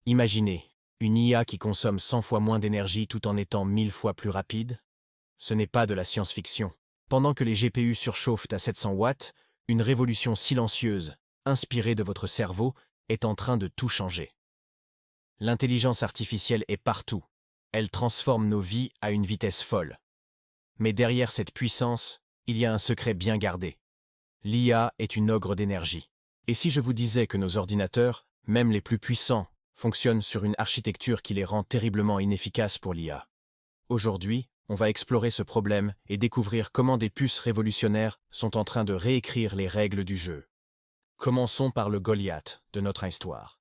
Imaginez, une IA qui consomme 100 fois moins d'énergie tout en étant 1000 fois plus rapide? Ce n'est pas de la science-fiction. Pendant que les GPU surchauffent à 700 watts, une révolution silencieuse, inspirée de votre cerveau, est en train de tout changer. L'intelligence artificielle est partout. Elle transforme nos vies à une vitesse folle. Mais derrière cette puissance, il y a un secret bien gardé. L'IA est une ogre d'énergie. Et si je vous disais que nos ordinateurs, même les plus puissants, fonctionnent sur une architecture qui les rend terriblement inefficaces pour l'IA? Aujourd'hui, on va explorer ce problème et découvrir comment des puces révolutionnaires sont en train de réécrire les règles du jeu. Commençons par le Goliath de notre histoire,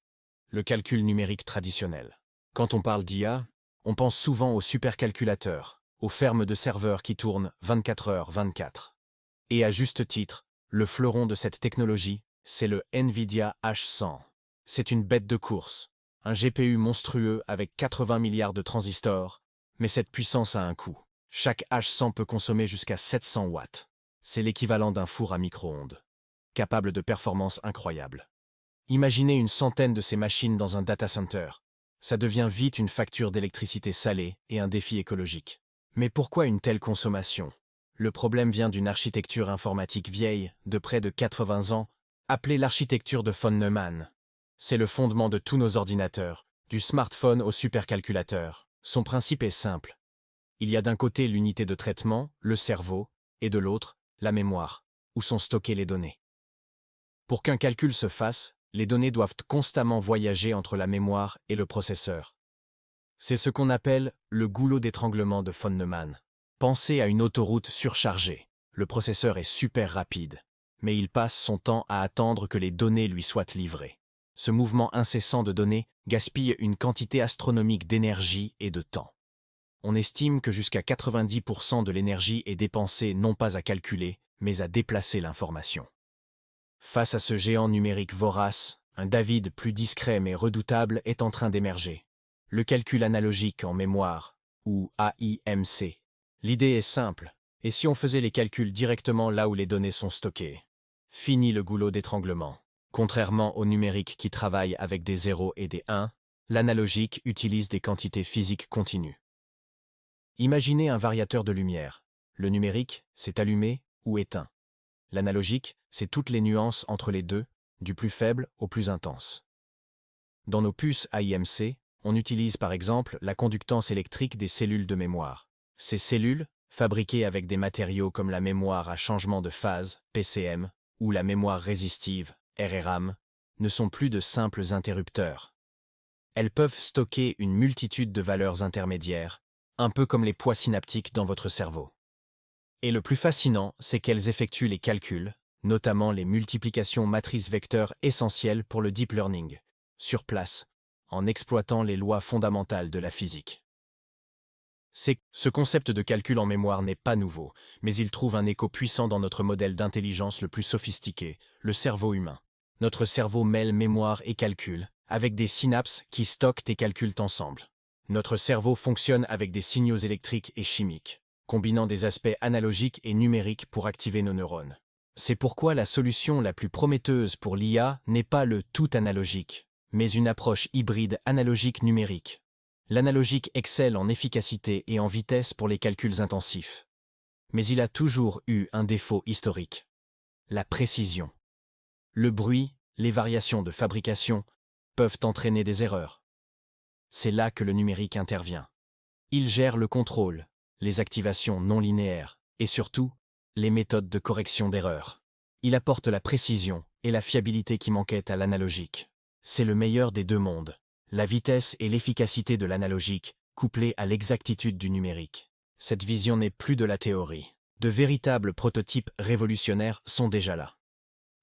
le calcul numérique traditionnel. Quand on parle d'IA, on pense souvent aux supercalculateurs, aux fermes de serveurs qui tournent 24h/24. Et à juste titre, le fleuron de cette technologie, c'est le NVIDIA H100. C'est une bête de course, un GPU monstrueux avec 80 milliards de transistors, mais cette puissance a un coût. Chaque H100 peut consommer jusqu'à 700 watts. C'est l'équivalent d'un four à micro-ondes, capable de performances incroyables. Imaginez une centaine de ces machines dans un data center. Ça devient vite une facture d'électricité salée et un défi écologique. Mais pourquoi une telle consommation? Le problème vient d'une architecture informatique vieille, de près de 80 ans, appelée l'architecture de von Neumann. C'est le fondement de tous nos ordinateurs, du smartphone au supercalculateur. Son principe est simple. Il y a d'un côté l'unité de traitement, le cerveau, et de l'autre, la mémoire, où sont stockées les données. Pour qu'un calcul se fasse, les données doivent constamment voyager entre la mémoire et le processeur. C'est ce qu'on appelle le goulot d'étranglement de von Neumann. Pensez à une autoroute surchargée. Le processeur est super rapide, mais il passe son temps à attendre que les données lui soient livrées. Ce mouvement incessant de données gaspille une quantité astronomique d'énergie et de temps. On estime que jusqu'à 90% de l'énergie est dépensée non pas à calculer, mais à déplacer l'information. Face à ce géant numérique vorace, un David plus discret mais redoutable est en train d'émerger. Le calcul analogique en mémoire, ou AIMC. L'idée est simple, et si on faisait les calculs directement là où les données sont stockées? Fini le goulot d'étranglement. Contrairement au numérique qui travaille avec des 0 et des 1, l'analogique utilise des quantités physiques continues. Imaginez un variateur de lumière. Le numérique, c'est allumé ou éteint. L'analogique, c'est toutes les nuances entre les deux, du plus faible au plus intense. Dans nos puces AIMC, on utilise par exemple la conductance électrique des cellules de mémoire. Ces cellules, fabriquées avec des matériaux comme la mémoire à changement de phase, PCM, ou la mémoire résistive, RRAM, ne sont plus de simples interrupteurs. Elles peuvent stocker une multitude de valeurs intermédiaires, un peu comme les poids synaptiques dans votre cerveau. Et le plus fascinant, c'est qu'elles effectuent les calculs, notamment les multiplications matrices-vecteurs essentielles pour le deep learning, sur place, en exploitant les lois fondamentales de la physique. Ce concept de calcul en mémoire n'est pas nouveau, mais il trouve un écho puissant dans notre modèle d'intelligence le plus sophistiqué, le cerveau humain. Notre cerveau mêle mémoire et calcul, avec des synapses qui stockent et calculent ensemble. Notre cerveau fonctionne avec des signaux électriques et chimiques, combinant des aspects analogiques et numériques pour activer nos neurones. C'est pourquoi la solution la plus prometteuse pour l'IA n'est pas le tout analogique, mais une approche hybride analogique-numérique. L'analogique excelle en efficacité et en vitesse pour les calculs intensifs. Mais il a toujours eu un défaut historique. La précision. Le bruit, les variations de fabrication, peuvent entraîner des erreurs. C'est là que le numérique intervient. Il gère le contrôle, les activations non linéaires, et surtout, les méthodes de correction d'erreurs. Il apporte la précision et la fiabilité qui manquaient à l'analogique. C'est le meilleur des deux mondes. La vitesse et l'efficacité de l'analogique, couplées à l'exactitude du numérique. Cette vision n'est plus de la théorie. De véritables prototypes révolutionnaires sont déjà là.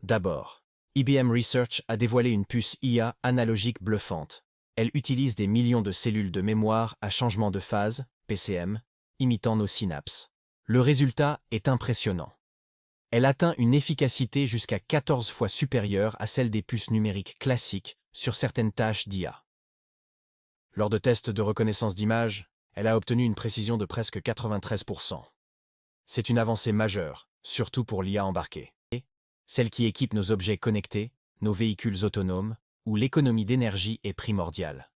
D'abord, IBM Research a dévoilé une puce IA analogique bluffante. Elle utilise des millions de cellules de mémoire à changement de phase, PCM, imitant nos synapses. Le résultat est impressionnant. Elle atteint une efficacité jusqu'à 14 fois supérieure à celle des puces numériques classiques sur certaines tâches d'IA. Lors de tests de reconnaissance d'image, elle a obtenu une précision de presque 93%. C'est une avancée majeure, surtout pour l'IA embarquée. Celle qui équipe nos objets connectés, nos véhicules autonomes où l'économie d'énergie est primordiale.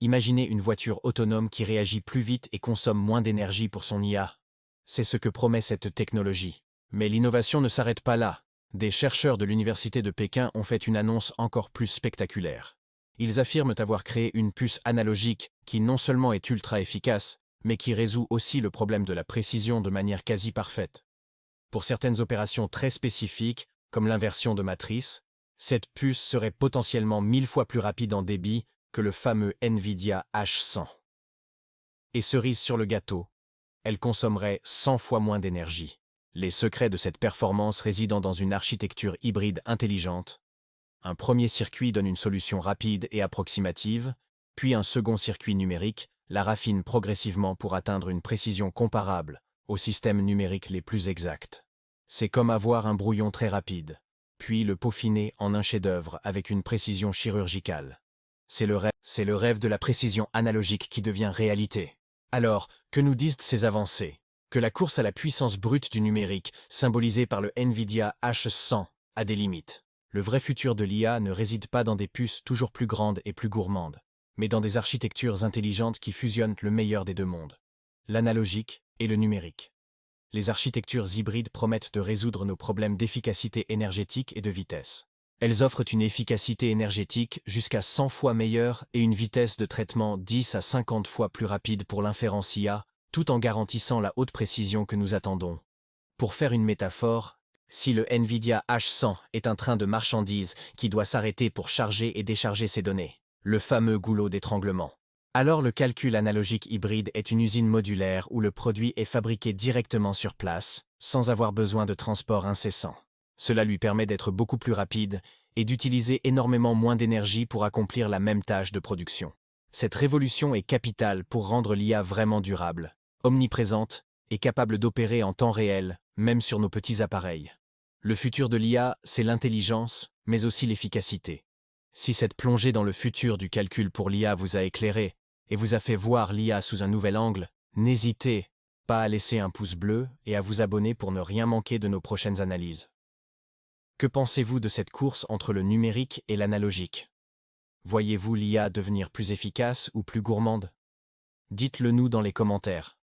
Imaginez une voiture autonome qui réagit plus vite et consomme moins d'énergie pour son IA. C'est ce que promet cette technologie. Mais l'innovation ne s'arrête pas là. Des chercheurs de l'université de Pékin ont fait une annonce encore plus spectaculaire. Ils affirment avoir créé une puce analogique qui non seulement est ultra efficace, mais qui résout aussi le problème de la précision de manière quasi parfaite. Pour certaines opérations très spécifiques, comme l'inversion de matrice, cette puce serait potentiellement 1000 fois plus rapide en débit que le fameux NVIDIA H100. Et cerise sur le gâteau, elle consommerait 100 fois moins d'énergie. Les secrets de cette performance résident dans une architecture hybride intelligente. Un premier circuit donne une solution rapide et approximative, puis un second circuit numérique la raffine progressivement pour atteindre une précision comparable aux systèmes numériques les plus exacts. C'est comme avoir un brouillon très rapide, puis le peaufiner en un chef-d'œuvre avec une précision chirurgicale. C'est le rêve de la précision analogique qui devient réalité. Alors, que nous disent ces avancées? Que la course à la puissance brute du numérique, symbolisée par le NVIDIA H100, a des limites. Le vrai futur de l'IA ne réside pas dans des puces toujours plus grandes et plus gourmandes, mais dans des architectures intelligentes qui fusionnent le meilleur des deux mondes, l'analogique et le numérique. Les architectures hybrides promettent de résoudre nos problèmes d'efficacité énergétique et de vitesse. Elles offrent une efficacité énergétique jusqu'à 100 fois meilleure et une vitesse de traitement 10 à 50 fois plus rapide pour l'inférence IA, tout en garantissant la haute précision que nous attendons. Pour faire une métaphore, si le NVIDIA H100 est un train de marchandises qui doit s'arrêter pour charger et décharger ses données, le fameux goulot d'étranglement, alors le calcul analogique hybride est une usine modulaire où le produit est fabriqué directement sur place, sans avoir besoin de transport incessant. Cela lui permet d'être beaucoup plus rapide et d'utiliser énormément moins d'énergie pour accomplir la même tâche de production. Cette révolution est capitale pour rendre l'IA vraiment durable, omniprésente et capable d'opérer en temps réel, même sur nos petits appareils. Le futur de l'IA, c'est l'intelligence, mais aussi l'efficacité. Si cette plongée dans le futur du calcul pour l'IA vous a éclairé et vous a fait voir l'IA sous un nouvel angle, n'hésitez pas à laisser un pouce bleu et à vous abonner pour ne rien manquer de nos prochaines analyses. Que pensez-vous de cette course entre le numérique et l'analogique? Voyez-vous l'IA devenir plus efficace ou plus gourmande? Dites-le nous dans les commentaires.